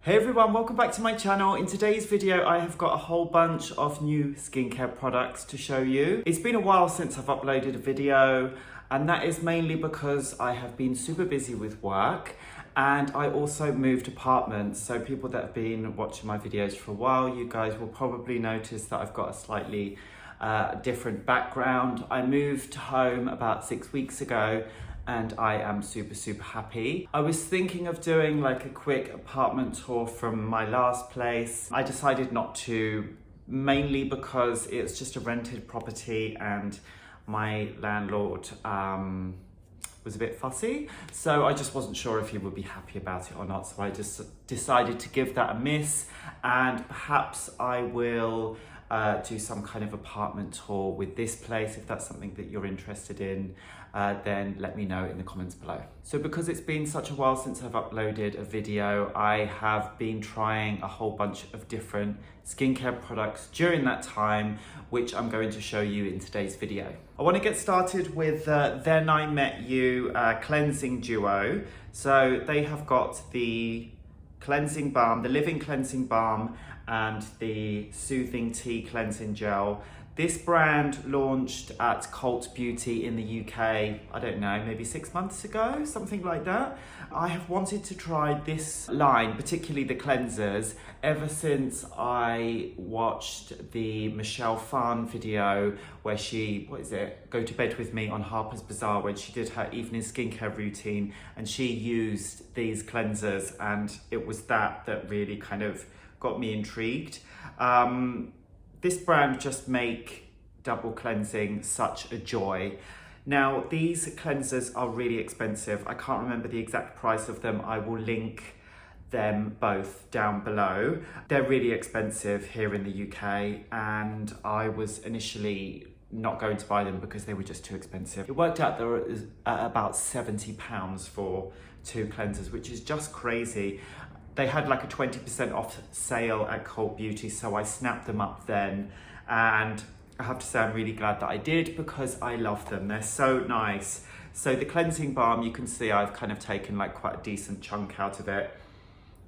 Hey everyone, welcome back to my channel. In today's video, I have got a whole bunch of new skincare products to show you. It's been a while since I've uploaded a video, and that is mainly because I have been super busy with work and I also moved apartments. So people that have been watching my videos for a while, you guys will probably notice that I've got a slightly different background. I moved home about 6 weeks ago and I am super happy. I was thinking of doing like a quick apartment tour from my last place. I decided not to, mainly because it's just a rented property and my landlord was a bit fussy. So I just wasn't sure if he would be happy about it or not. So I just decided to give that a miss, and perhaps I will do some kind of apartment tour with this place. If that's something that you're interested in, then let me know in the comments below. So because it's been such a while since I've uploaded a video, I have been trying a whole bunch of different skincare products during that time, which I'm going to show you in today's video. I want to get started with Then I Met You Cleansing Duo. So they have got the cleansing balm, the living cleansing balm, and the soothing tea cleansing gel. This brand launched at Cult Beauty in the UK, I don't know, maybe 6 months ago, something like that. I have wanted to try this line, particularly the cleansers, ever since I watched the Michelle Phan video where she, Go to Bed With Me on Harper's Bazaar, when she did her evening skincare routine and she used these cleansers, and it was that really kind of got me intrigued. This brand just make double cleansing such a joy. Now, these cleansers are really expensive. I can't remember the exact price of them. I will link them both down below. They're really expensive here in the UK, and I was initially not going to buy them because they were just too expensive. It worked out there was about £70 for 2 cleansers, which is just crazy. They had like a 20% off sale at Cult Beauty, so I snapped them up then. And I have to say I'm really glad that I did, because I love them. They're so nice. So the cleansing balm, you can see I've kind of taken like quite a decent chunk out of it.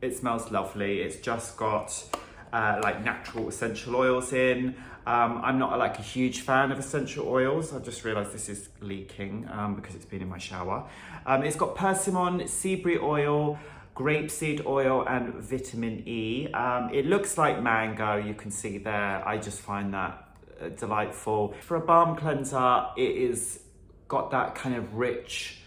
It smells lovely. It's just got like natural essential oils in. I'm not like a huge fan of essential oils. I've just realized this is leaking because it's been in my shower. It's got persimmon, sea breeze oil, grapeseed oil and vitamin E. It looks like mango, you can see there. I just find that delightful. For a balm cleanser, it is got that kind of rich,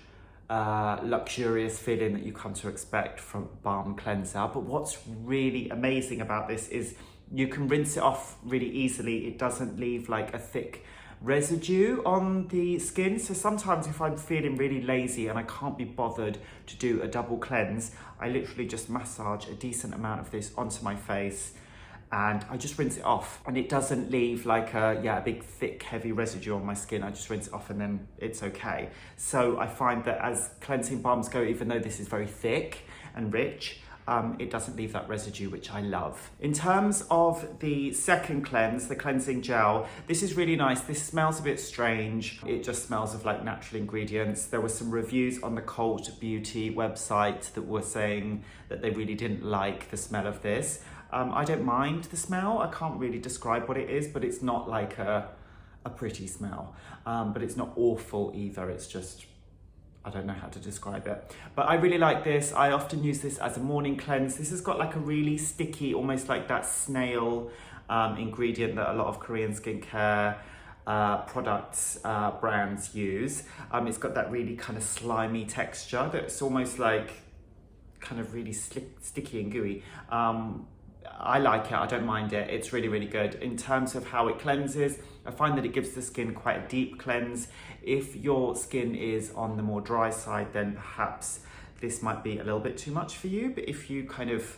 luxurious feeling that you come to expect from balm cleanser. But what's really amazing about this is you can rinse it off really easily. It doesn't leave like a thick residue on the skin. So sometimes if I'm feeling really lazy and I can't be bothered to do a double cleanse, I literally just massage a decent amount of this onto my face and I just rinse it off, and it doesn't leave like a big thick heavy residue on my skin. I just rinse it off and then it's okay. So I find that as cleansing balms go, even though this is very thick and rich, it doesn't leave that residue, which I love. In terms of the second cleanse, the cleansing gel, this is really nice. This smells a bit strange. It just smells of like natural ingredients. There were some reviews on the Cult Beauty website that were saying that they really didn't like the smell of this. I don't mind the smell. I can't really describe what it is, but it's not like a pretty smell. But it's not awful either. It's just, I don't know how to describe it, but I really like this. I often use this as a morning cleanse. This has got like a really sticky, almost like that snail ingredient that a lot of Korean skincare products brands use. It's got that really kind of slimy texture that's almost like kind of really sticky and gooey. I like it, I don't mind it. It's really good. In terms of how it cleanses, I find that it gives the skin quite a deep cleanse. If your skin is on the more dry side, then perhaps this might be a little bit too much for you. But if you kind of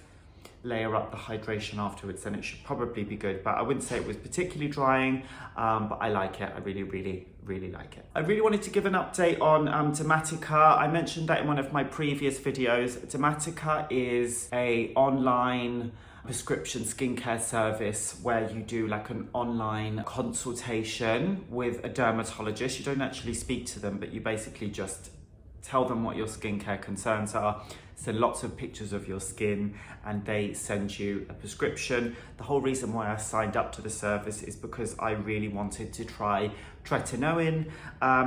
layer up the hydration afterwards, then it should probably be good. But I wouldn't say it was particularly drying, but I like it. I really like it. I really wanted to give an update on Dermatica. I mentioned that in one of my previous videos. Dermatica is an online prescription skincare service where you do like an online consultation with a dermatologist. You don't actually speak to them, but you basically just tell them what your skincare concerns are. send lots of pictures of your skin, and they send you a prescription. The whole reason why I signed up to the service is because I really wanted to try tretinoin.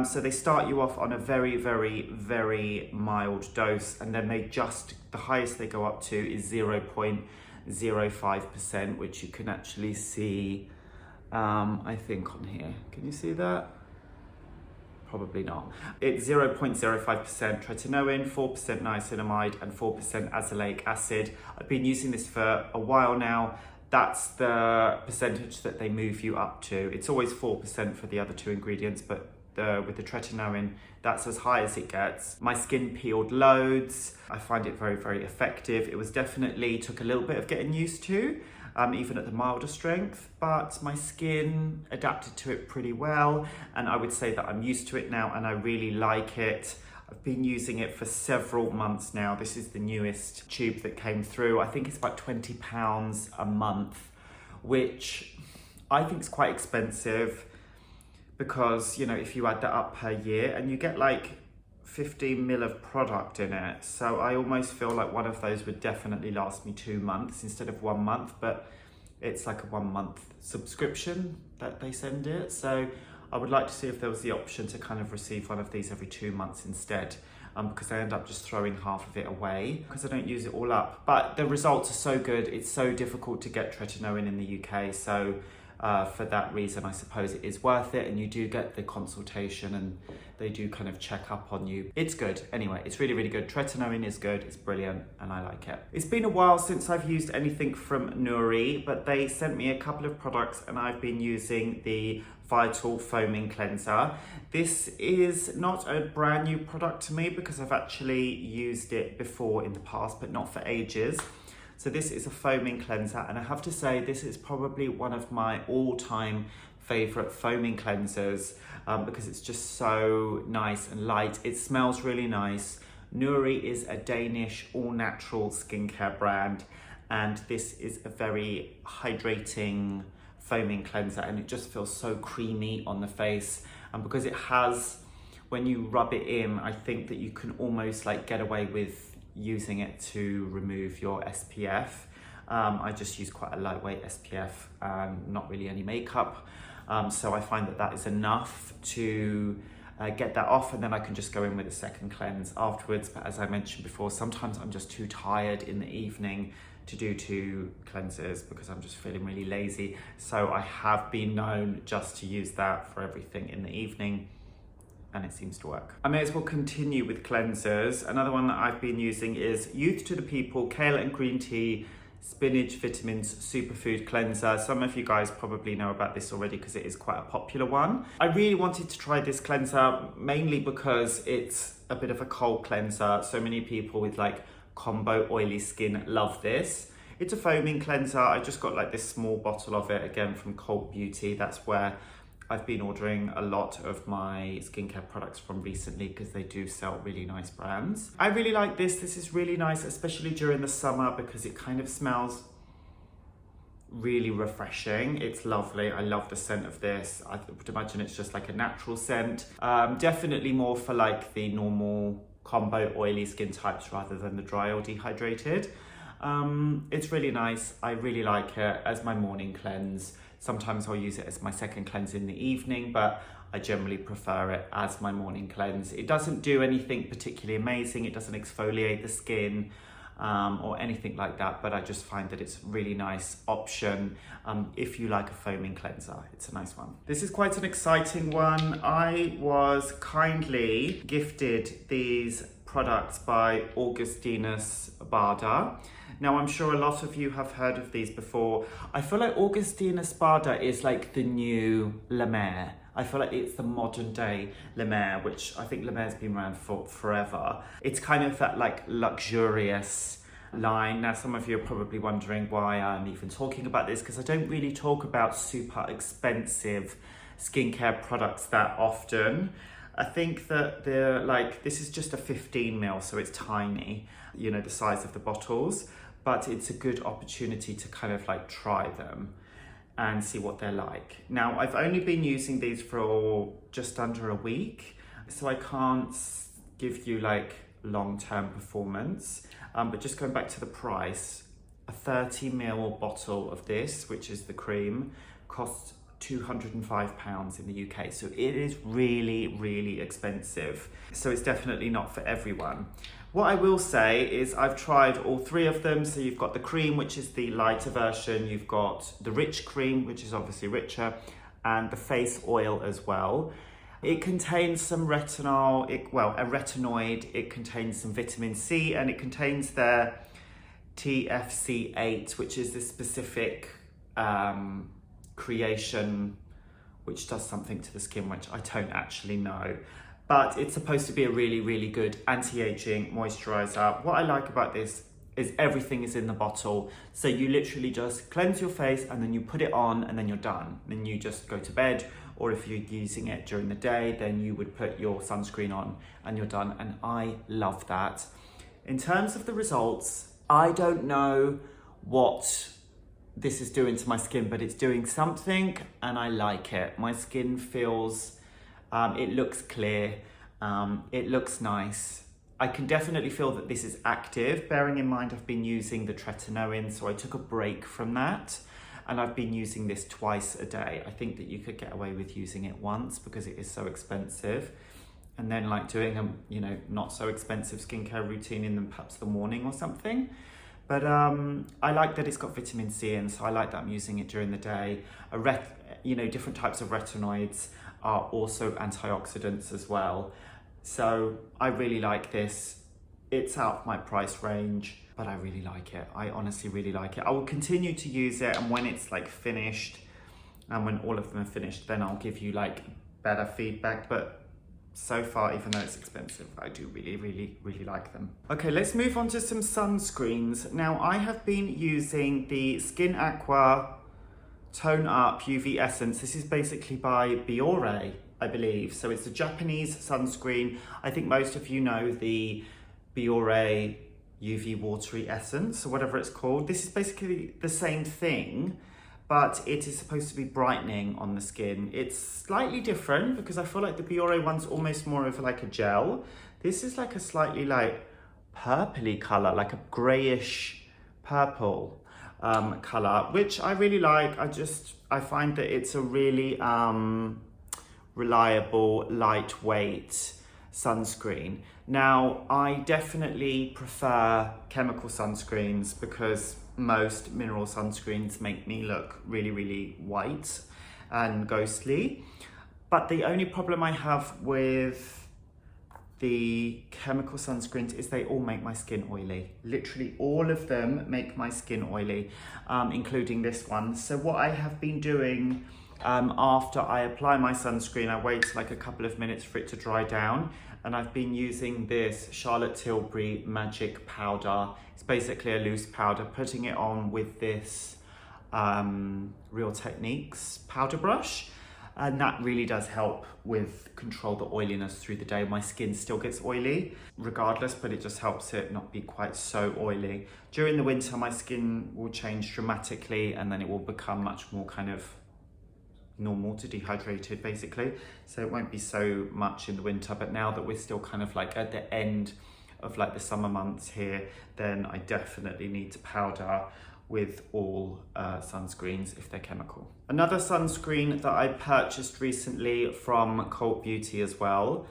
So they start you off on a very, very, very mild dose, and then the highest they go up to is 0.05%, which you can actually see, I think on here. Can you see that? Probably not. It's 0.05% tretinoin, 4% niacinamide, and 4% azelaic acid. I've been using this for a while now. That's the percentage that they move you up to. It's always 4% for the other two ingredients, but with the tretinoin, that's as high as it gets. My skin peeled loads. I find it very, very effective. It was definitely took a little bit of getting used to, even at the milder strength, but my skin adapted to it pretty well, and I would say that I'm used to it now and I really like it. I've been using it for several months now. This is the newest tube that came through. I think it's about £20 a month, which I think is quite expensive because, you know, if you add that up per year, and you get like 15 mil of product in it. So I almost feel like one of those would definitely last me 2 months instead of 1 month, but it's like a 1 month subscription that they send it. So I would like to see if there was the option to kind of receive one of these every 2 months instead, because I end up just throwing half of it away because I don't use it all up. But the results are so good. It's so difficult to get tretinoin in the UK. So for that reason, I suppose it is worth it, and you do get the consultation and they do kind of check up on you. It's good. Anyway, it's really, really good. Tretinoin is good. It's brilliant and I like it. It's been a while since I've used anything from Nuri, but they sent me a couple of products and I've been using the Vital Foaming Cleanser. This is not a brand new product to me because I've actually used it before in the past, but not for ages. So this is a foaming cleanser, and I have to say this is probably one of my all-time favorite foaming cleansers because it's just so nice and light. It smells really nice. Nuri is a Danish all-natural skincare brand, and this is a very hydrating foaming cleanser, and it just feels so creamy on the face. And because it has, when you rub it in, I think that you can almost like get away with using it to remove your SPF. I just use quite a lightweight SPF and not really any makeup. So I find that that is enough to get that off, and then I can just go in with a second cleanse afterwards. But as I mentioned before, sometimes I'm just too tired in the evening to do 2 cleanses because I'm just feeling really lazy. So I have been known just to use that for everything in the evening, and it seems to work. I may as well continue with cleansers. Another one that I've been using is Youth to the People Kale and Green Tea Spinach Vitamins Superfood Cleanser. Some of you guys probably know about this already because it is quite a popular one. I really wanted to try this cleanser mainly because it's a bit of a cold cleanser. So many people with like combo oily skin love this. It's a foaming cleanser. I just got like this small bottle of it, again from Cult Beauty. That's where I've been ordering a lot of my skincare products from recently because they do sell really nice brands. I really like this. This is really nice, especially during the summer because it kind of smells really refreshing. It's lovely. I love the scent of this. I would imagine it's just like a natural scent. Definitely more for like the normal combo oily skin types rather than the dry or dehydrated. It's really nice. I really like it as my morning cleanse. Sometimes I'll use it as my second cleanse in the evening, but I generally prefer it as my morning cleanse. It doesn't do anything particularly amazing. It doesn't exfoliate the skin or anything like that, but I just find that it's a really nice option if you like a foaming cleanser. It's a nice one. This is quite an exciting one. I was kindly gifted these products by Augustinus Bader. Now, I'm sure a lot of you have heard of these before. I feel like Augustinus Bader is like the new La Mer. I feel like it's the modern day La Mer, which I think La Mer's been around for forever. It's kind of that like luxurious line. Now, some of you are probably wondering why I'm even talking about this, because I don't really talk about super expensive skincare products that often. I think that they're like, this is just a 15 ml, so it's tiny, you know, the size of the bottles, but it's a good opportunity to kind of like try them and see what they're like. Now, I've only been using these for just under a week, so I can't give you like long-term performance. But just going back to the price, a 30ml bottle of this, which is the cream, costs £205 in the UK. So it is really, really expensive. So it's definitely not for everyone. What I will say is I've tried all three of them. So you've got the cream, which is the lighter version. You've got the rich cream, which is obviously richer, and the face oil as well. It contains some retinol, a retinoid. It contains some vitamin C, and it contains their TFC8, which is this specific creation which does something to the skin, which I don't actually know. But it's supposed to be a really, really good anti-aging moisturizer. What I like about this is everything is in the bottle. So you literally just cleanse your face and then you put it on and then you're done. Then you just go to bed, or if you're using it during the day, then you would put your sunscreen on and you're done. And I love that. In terms of the results, I don't know what this is doing to my skin, but it's doing something and I like it. My skin feels, it looks clear, it looks nice. I can definitely feel that this is active, bearing in mind I've been using the tretinoin, so I took a break from that and I've been using this twice a day. I think that you could get away with using it once because it is so expensive, and then like doing a not so expensive skincare routine in perhaps the morning or something. But I like that it's got vitamin C in, so I like that I'm using it during the day. Different types of retinoids are also antioxidants as well. So I really like this. It's out of my price range, but I really like it. I honestly really like it. I will continue to use it, and when it's like finished, and when all of them are finished, then I'll give you like better feedback. But so far, even though it's expensive, I do really, really, really like them. Okay, let's move on to some sunscreens. Now, I have been using the Skin Aqua Tone Up UV Essence. This is basically by Biore, I believe. So it's a Japanese sunscreen. I think most of you know the Biore UV Watery Essence, or whatever it's called. This is basically the same thing, but it is supposed to be brightening on the skin. It's slightly different because I feel like the Biore one's almost more of like a gel. This is like a slightly like purpley color, like a grayish purple color, which I really like. I find that it's a really reliable, lightweight sunscreen. Now, I definitely prefer chemical sunscreens because most mineral sunscreens make me look really, really white and ghostly. But the only problem I have with the chemical sunscreens is they all make my skin oily. Literally all of them make my skin oily, including this one. So what I have been doing after I apply my sunscreen, I wait like a couple of minutes for it to dry down, and I've been using this Charlotte Tilbury Magic Powder. It's basically a loose powder, putting it on with this Real Techniques powder brush, and that really does help with control the oiliness through the day. My skin still gets oily regardless, but it just helps it not be quite so oily. During the winter, my skin will change dramatically, and then it will become much more kind of normal to dehydrated basically, so it won't be so much in the winter. But now that we're still kind of like at the end of like the summer months here, then I definitely need to powder with all sunscreens if they're chemical. Another sunscreen that I purchased recently from Cult Beauty as well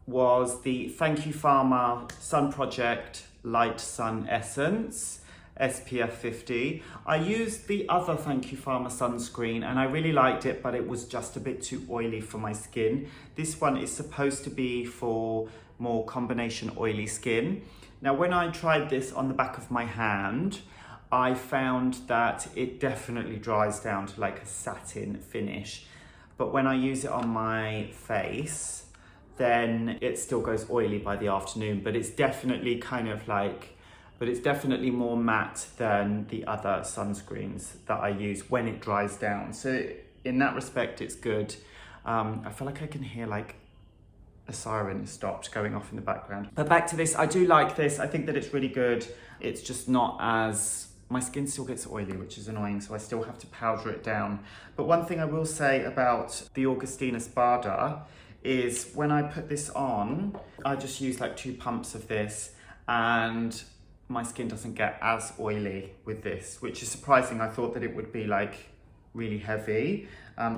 was the Thank You Pharma Sun Project Light Sun Essence SPF 50. I used the other Thank You Pharma sunscreen and I really liked it, but it was just a bit too oily for my skin. This one is supposed to be for more combination oily skin. Now, when I tried this on the back of my hand, I found that it definitely dries down to like a satin finish. But when I use it on my face, then it still goes oily by the afternoon, but it's definitely kind of like, it's definitely more matte than the other sunscreens that I use when it dries down. So in that respect, it's good. I feel like I can hear like a siren stopped going off in the background. But back to this, I do like this. I think that it's really good. It's just not as, my skin still gets oily, which is annoying, so I still have to powder it down. But one thing I will say about the Augustina Spada is when I put this on, I just use like 2 pumps of this and my skin doesn't get as oily with this, which is surprising. I thought that it would be like really heavy.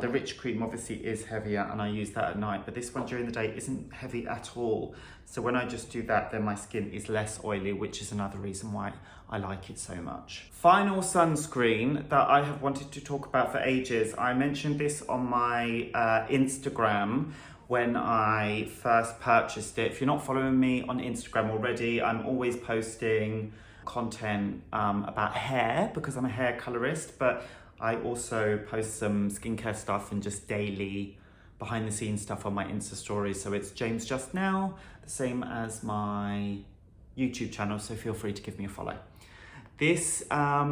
The Rich Cream obviously is heavier and I use that at night, but this one during the day isn't heavy at all. So when I just do that, then my skin is less oily, which is another reason why I like it so much. Final sunscreen that I have wanted to talk about for ages. I mentioned this on my Instagram when I first purchased it. If you're not following me on Instagram already, I'm always posting content about hair because I'm a hair colorist, but I also post some skincare stuff and just daily behind the scenes stuff on my Insta stories. So it's James Just Now, the same as my YouTube channel, so feel free to give me a follow. This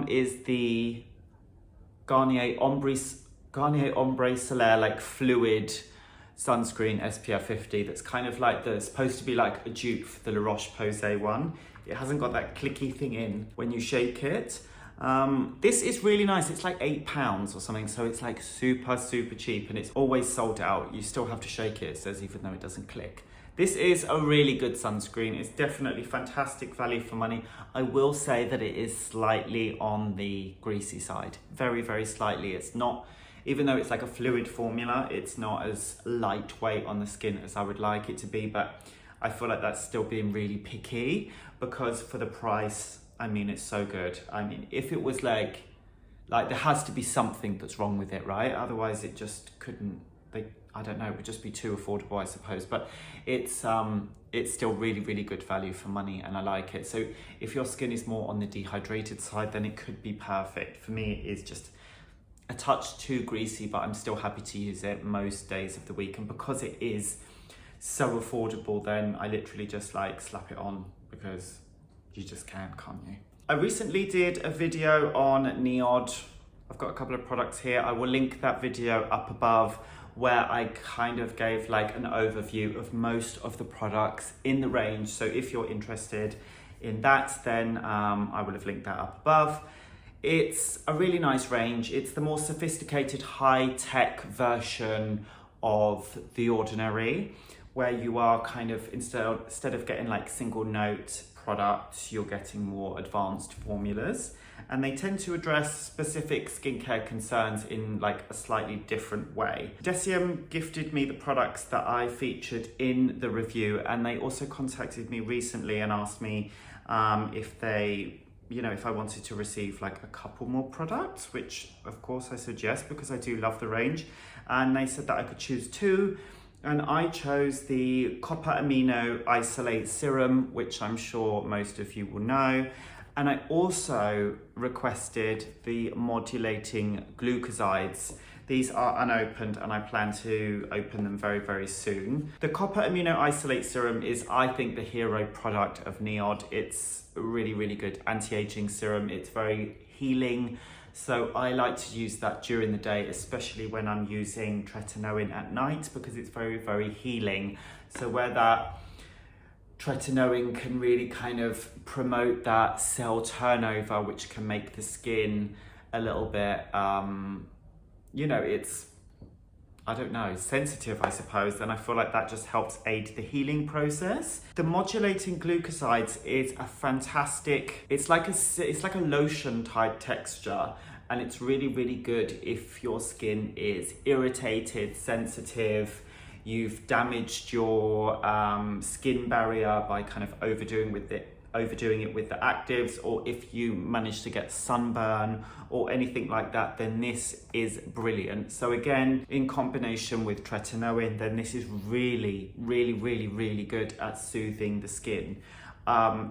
is the Garnier Ombre Solaire like fluid sunscreen SPF 50 that's kind of like supposed to be like a dupe for the La Roche-Posay one. It hasn't got that clicky thing in when you shake it. This is really nice. It's like £8 or something, so it's like super cheap and it's always sold out. You still have to shake it, it says, even though it doesn't click. This is a really good sunscreen. It's definitely fantastic value for money. I will say that it is slightly on the greasy side, very slightly. It's not, even though it's like a fluid formula, it's not as lightweight on the skin as I would like it to be, but I feel like that's still being really picky because for the price, I mean, it's so good. I mean, if it was like there has to be something that's wrong with it, right? Otherwise it just couldn't, I don't know, it would just be too affordable, I suppose. But it's still really good value for money and I like it. So if your skin is more on the dehydrated side, then it could be perfect. For me, it is just a touch too greasy, but I'm still happy to use it most days of the week. And because it is so affordable, then I literally just like slap it on because you just can't you? I recently did a video on Neod. I've got a couple of products here. I will link that video up above where I kind of gave like an overview of most of the products in the range. So if you're interested in that, then I will have linked that up above. It's a really nice range. It's the more sophisticated high-tech version of The Ordinary, where you are kind of, instead of getting like single note products, you're getting more advanced formulas, and they tend to address specific skincare concerns in like a slightly different way. Deciem gifted me the products that I featured in the review, and they also contacted me recently and asked me if I wanted to receive like a couple more products, which of course I said yes, because I do love the range. And they said that I could choose 2. And I chose the Copper Amino Isolate Serum, which I'm sure most of you will know. And I also requested the Modulating Glucosides. These are unopened and I plan to open them very soon. The Copper Amino Isolate Serum is, I think, the hero product of Neod. It's a really good anti-aging serum. It's very healing. So I like to use that during the day, especially when I'm using tretinoin at night, because it's very healing. So where that tretinoin can really kind of promote that cell turnover, which can make the skin a little bit, it's, I don't know, sensitive, I suppose, then I feel like that just helps aid the healing process. The Modulating Glucosides is a fantastic, it's like a lotion type texture, and it's really good if your skin is irritated, sensitive, you've damaged your skin barrier by kind of overdoing it with the actives, or if you manage to get sunburn or anything like that, then this is brilliant. So again, in combination with tretinoin, then this is really good at soothing the skin.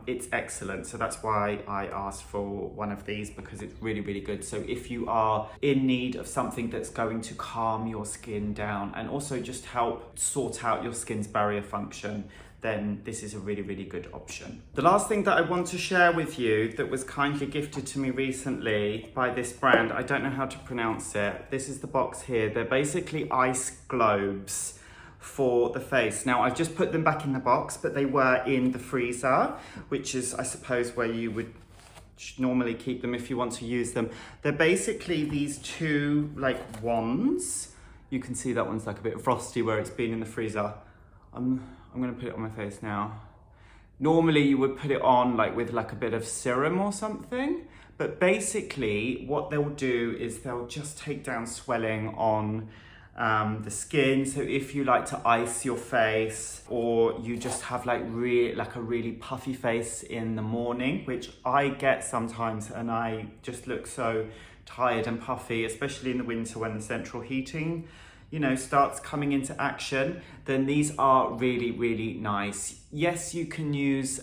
It's excellent. So that's why I asked for one of these, because it's really good. So if you are in need of something that's going to calm your skin down and also just help sort out your skin's barrier function, then this is a really good option. The last thing that I want to share with you that was kindly gifted to me recently by this brand, I don't know how to pronounce it. This is the box here. They're basically ice globes for the face. Now I've just put them back in the box, but they were in the freezer, which is, I suppose, where you would normally keep them if you want to use them. They're basically these 2 like wands. You can see that one's like a bit frosty where it's been in the freezer. I'm gonna put it on my face now. Normally you would put it on like with like a bit of serum or something, but basically what they'll do is they'll just take down swelling on the skin. So if you like to ice your face, or you just have like a really puffy face in the morning, which I get sometimes, and I just look so tired and puffy, especially in the winter when the central heating, you know, starts coming into action, then these are really nice. Yes, you can use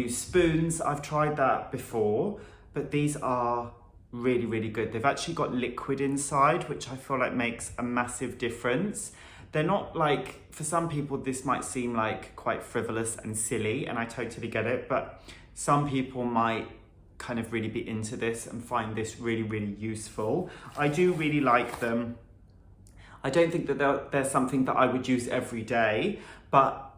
spoons. I've tried that before, but these are really good. They've actually got liquid inside, which I feel like makes a massive difference. They're not like, for some people this might seem like quite frivolous and silly, and I totally get it, but some people might kind of really be into this and find this really useful. I do really like them. I don't think that they're something that I would use every day, but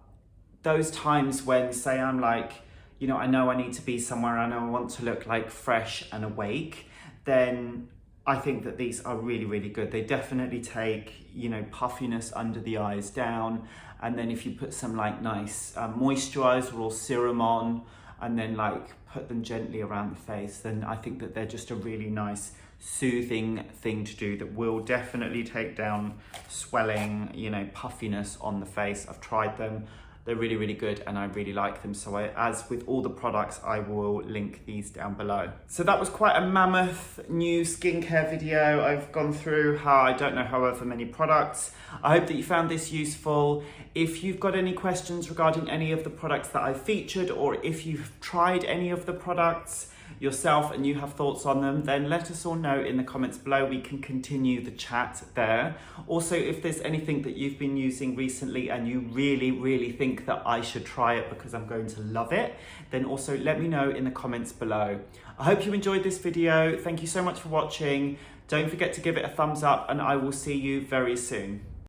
those times when, say, I'm like, you know I need to be somewhere, I know I want to look like fresh and awake, then I think that these are really good. They definitely take, you know, puffiness under the eyes down, and then if you put some like nice moisturizer or serum on, and then like put them gently around the face, then I think that they're just a really nice soothing thing to do that will definitely take down swelling, you know, puffiness on the face. I've tried them. They're really good, and I really like them. So as with all the products, I will link these down below. So that was quite a mammoth new skincare video. I've gone through however many products. I hope that you found this useful. If you've got any questions regarding any of the products that I featured, or if you've tried any of the products yourself and you have thoughts on them, then let us all know in the comments below. We can continue the chat there. Also, if there's anything that you've been using recently and you really think that I should try it because I'm going to love it, then also let me know in the comments below. I hope you enjoyed this video. Thank you so much for watching. Don't forget to give it a thumbs up, and I will see you very soon.